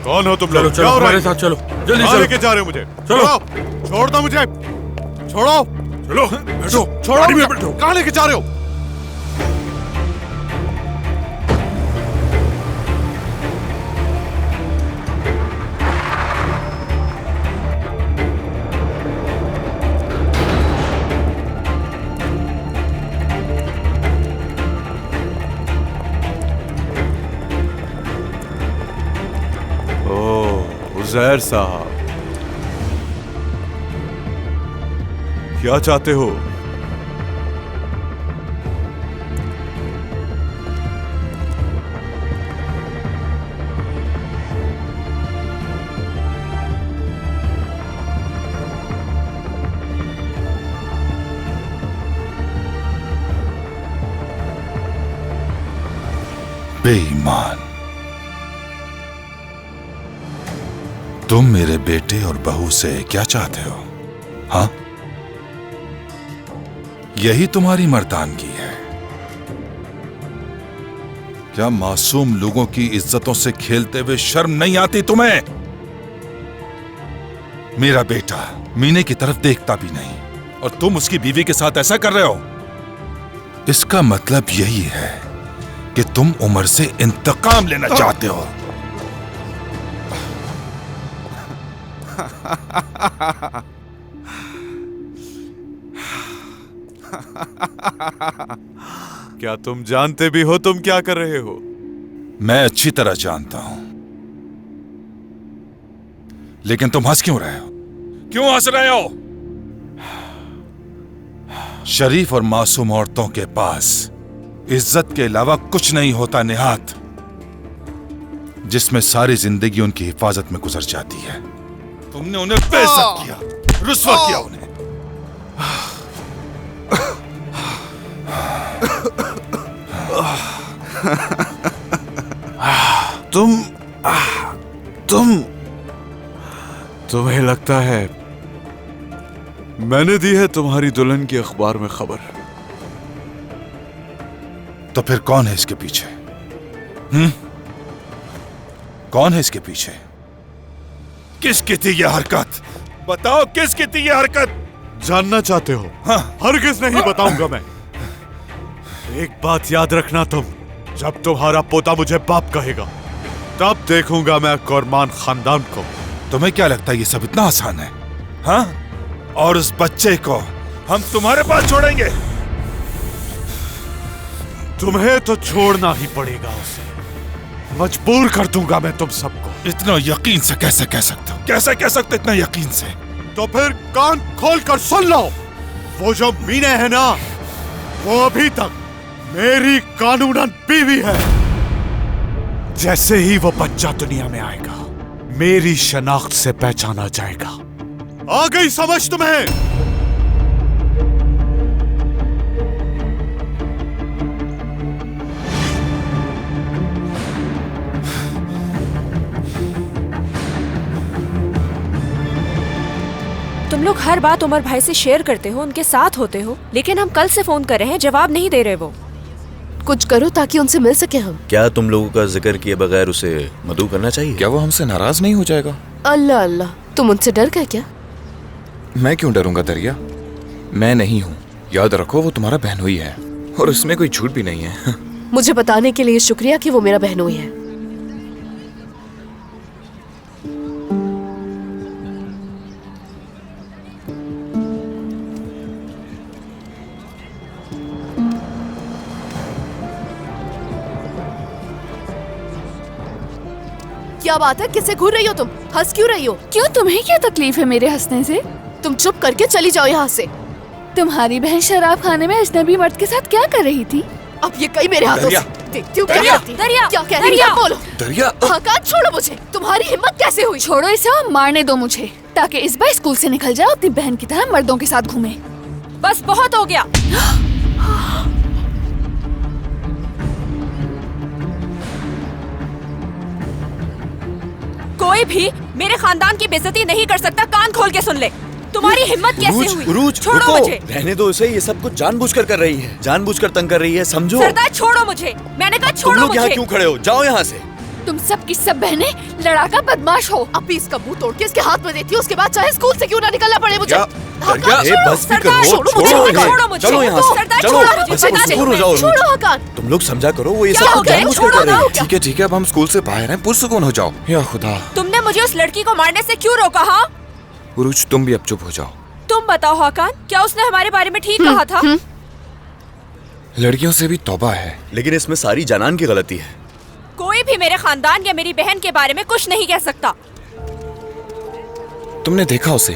कौन हो तुम लोग? चलो हमारे साथ चलो, जल्दी चलो। लेके जा रहे हो मुझे? चलो। छोड़ दो मुझे, छोड़ो। चलो बैठो, छोड़ो गाड़ी में मुझे। बैठो। कहाँ लेके जा रहे हो? उज़ैर साहब, क्या चाहते हो? बेईमान, तुम मेरे बेटे और बहू से क्या चाहते हो? हाँ, यही तुम्हारी मर्दानगी है क्या? मासूम लोगों की इज्जतों से खेलते हुए शर्म नहीं आती तुम्हें? मेरा बेटा मीने की तरफ देखता भी नहीं और तुम उसकी बीवी के साथ ऐसा कर रहे हो। इसका मतलब यही है कि तुम उमर से इंतकाम लेना चाहते हो। क्या तुम जानते भी हो तुम क्या कर रहे हो? मैं अच्छी तरह जानता हूं, लेकिन तुम हंस क्यों रहे हो? क्यों हंस रहे हो? शरीफ और मासूम औरतों के पास इज्जत के अलावा कुछ नहीं होता निहात, जिसमें सारी जिंदगी उनकी हिफाजत में गुजर जाती है। तुमने उन्हें बेइज्जत किया, रुस्वा किया उन्हें। तुम्हें लगता है मैंने दी है तुम्हारी दुल्हन की अखबार में खबर? तो फिर कौन है इसके पीछे? कौन है इसके पीछे? किसकी थी यह हरकत? बताओ, किसकी थी यह हरकत? जानना चाहते हो? हाँ। हरगिज़ नहीं बताऊंगा मैं। एक बात याद रखना तुम, जब तुम्हारा पोता मुझे बाप कहेगा तब देखूंगा मैं कुरमान खानदान को। तुम्हें क्या लगता है ये सब इतना आसान है? हाँ? और उस बच्चे को हम तुम्हारे पास छोड़ेंगे? तुम्हें तो छोड़ना ही पड़ेगा उसे। मजबूर कर दूंगा मैं तुम सबको। इतना यकीन से कैसे कह सकते हो? कैसे कह सकते इतना यकीन से? तो फिर कान खोल कर सुन लो, वो जो मीने है ना, वो अभी तक मेरी कानूनन बीवी है। जैसे ही वो बच्चा दुनिया में आएगा मेरी शनाख्त से पहचाना जाएगा। आ गई समझ तुम्हें? तुम लोग हर बात उमर भाई से शेयर करते हो, उनके साथ होते हो, लेकिन हम कल से फोन कर रहे हैं, जवाब नहीं दे रहे। वो कुछ करो ताकि उनसे मिल सके हम। क्या तुम लोगों का जिक्र किए बगैर उसे मदऊ करना चाहिए? क्या वो हमसे नाराज नहीं हो जाएगा? अल्लाह अल्लाह, तुम उनसे डर गए क्या? मैं क्यों डरूंगा दरिया? मैं नहीं हूँ, याद रखो वो तुम्हारा बहनोई है और इसमें कोई झूठ भी नहीं है। मुझे बताने के लिए शुक्रिया कि वो मेरा बहनोई है। क्या बात है? किससे घूर रही हो तुम? हंस क्यों रही हो? क्यों, तुम्हें क्या तकलीफ है मेरे हंसने से? तुम चुप करके चली जाओ यहाँ से। तुम्हारी बहन शराब खाने में अजनबी मर्द के साथ क्या कर रही थी? अब ये कई मेरे हाथों से। देखती हूँ क्या करती। दरिया, क्या कह रही है? बोलो दरिया। हकान, छोड़ो मुझे। तुम्हारी हिम्मत कैसे हुई? छोड़ो इसे और मारने दो मुझे, ताकि इस बार स्कूल से निकल जाओ, अपनी बहन की तरह मर्दों के साथ घूमे। बस बहुत हो गया। कोई भी मेरे खानदान की बेइज्जती नहीं कर सकता। कान खोल के सुन ले। तुम्हारी हिम्मत कैसे हुई? उरूज, छोड़ो रुको। मुझे। रहने दो इसे, ये सब कुछ जानबूझकर कर रही है, जानबूझकर तंग कर रही है, समझो। सरदार छोड़ो मुझे, मैंने कहा तुम छोड़ो लोग यहाँ मुझे। क्यों खड़े हो? जाओ यहाँ से। तुम सबकी सब बहनें लड़ाका बदमाश हो। अभी इसका मुंह तोड़ के इसके हाथ में देती हूँ, उसके बाद चाहे स्कूल से क्यों ना निकलना पड़े मुझे। दरिया, हकान, ए, बस भी सरदार, करो, छोड़ो मुझे, छोड़ो हकान, इन्हें। मुझे, चलो यहाँ से, सरदार, चलो, छोड़ो मुझे, बस सरदार, दूर हो जाओ। छोड़ो हकान। तुम लोग समझा करो, वो ये क्या सब हो गया? जानबूझकर छोड़ो कर रही ना, है। क्या? ठीक है, अब हम स्कूल से बाहर हैं, पुरसुकून हो जाओ। या खुदा। तुमने मुझे उस लड़की को मारने से क्यों रोका? हाँ, उरूज, तुम भी अब चुप हो जाओ। तुम बताओ हकान, क्या उसने हमारे बारे में ठीक कहा था? लड़कियों से भी तौबा है। लेकिन इसमें सारी जानान की गलती है। कोई भी मेरे खानदान या मेरी बहन के बारे में कुछ नहीं कह सकता। तुमने देखा उसे,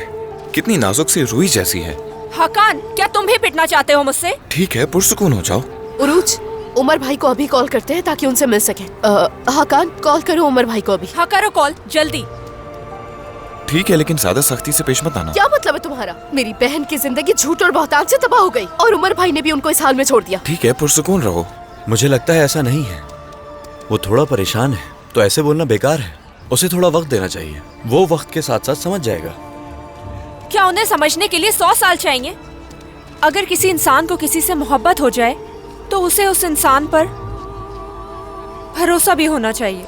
कितनी नाजुक सी रुई जैसी है। हकान, क्या तुम भी पिटना चाहते हो मुझसे? ठीक है, पुरसुकून हो जाओ। उरूज, उमर भाई को अभी कॉल करते हैं ताकि उनसे मिल सके। हकान, कॉल करो उमर भाई को अभी। हाँ करो कॉल, जल्दी। ठीक है, लेकिन ज्यादा सख्ती से पेश मत आना। क्या मतलब है तुम्हारा? मेरी बहन की जिंदगी झूठ और बहतान से तबाह हो गई और उमर भाई ने भी उनको इस हाल में छोड़ दिया। ठीक है, पुरसुकून रहो। मुझे लगता है ऐसा नहीं है। वो थोड़ा परेशान है, तो ऐसे बोलना बेकार है। उसे थोड़ा वक्त देना चाहिए, वो वक्त के साथ साथ समझ जाएगा। क्या उन्हें समझने के लिए 100 साल चाहिए? अगर किसी इंसान को किसी से मोहब्बत हो जाए तो उसे उस इंसान पर भरोसा भी होना चाहिए।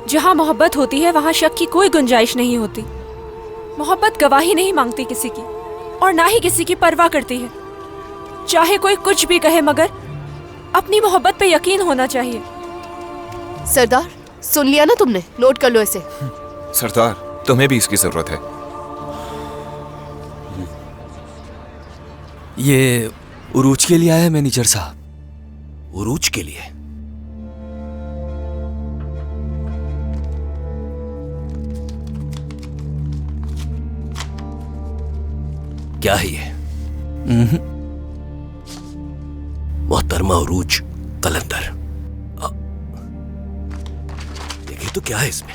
जहां मोहब्बत होती है वहां शक की कोई गुंजाइश नहीं होती। मोहब्बत गवाही नहीं मांगती किसी की, और ना ही किसी की परवाह करती है। चाहे कोई कुछ भी कहे, मगर अपनी मोहब्बत पे यकीन होना चाहिए। सरदार, सुन लिया ना तुमने? नोट कर लो इसे। सरदार, तुम्हें भी इसकी जरूरत है। ये उरूज के लिए आया है मैनेजर साहब। उरूज के लिए? क्या है ये? मोहतरमा उरूज कलंदर। देखिए तो क्या है इसमें।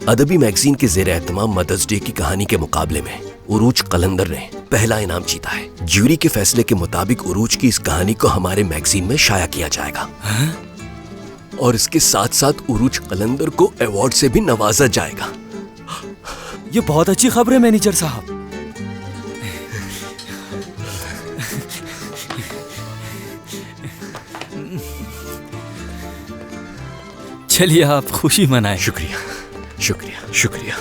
अदबी मैगजीन के ज़ेर एहतमाम मदर्स डे की कहानी के मुकाबले में उरूज कलंदर ने पहला इनाम जीता है। ज्यूरी के फैसले के मुताबिक उरूज की इस कहानी को हमारे मैगजीन में शाया किया जाएगा। और इसके साथ साथ उरूज कलंदर को अवार्ड से भी नवाजा जाएगा। ये बहुत अच्छी खबर है मैनेजर साहब। चलिए आप खुशी मनाएं। शुक्रिया, शुक्रिया, शुक्रिया।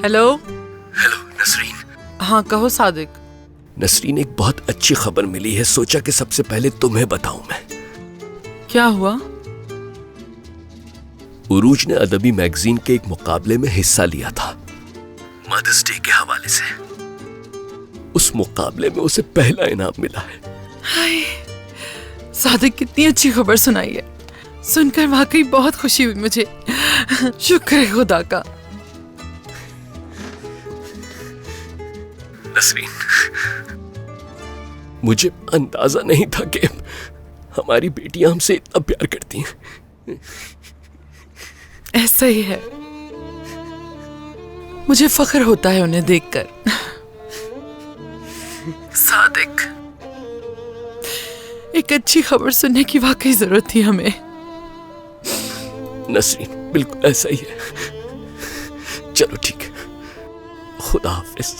हेलो। हेलो नसरीन। हाँ कहो सादिक। नसरीन, एक बहुत अच्छी खबर मिली है, सोचा कि सबसे पहले तुम्हें बताऊं मैं। क्या हुआ? उरूज ने अदबी मैगजीन के एक मुकाबले में हिस्सा लिया था, मदर्स डे के हवाले से। उस मुकाबले में उसे पहला इनाम मिला है। हाय, सादिक कितनी अच्छी खबर सुनाई है। सुनकर वाकई बहुत खुशी हुई मुझे। शुक्र है खुदा का। नसरीन, मुझे अंदाजा नहीं था कि हमारी बेटियां हमसे इतना प्यार करती हैं। ऐसा ही है, मुझे फख्र होता है उन्हें देखकर। सादिक, एक अच्छी खबर सुनने की वाकई जरूरत थी हमें। नसरीन, बिल्कुल ऐसा ही है। चलो ठीक है, खुदा हाफिज।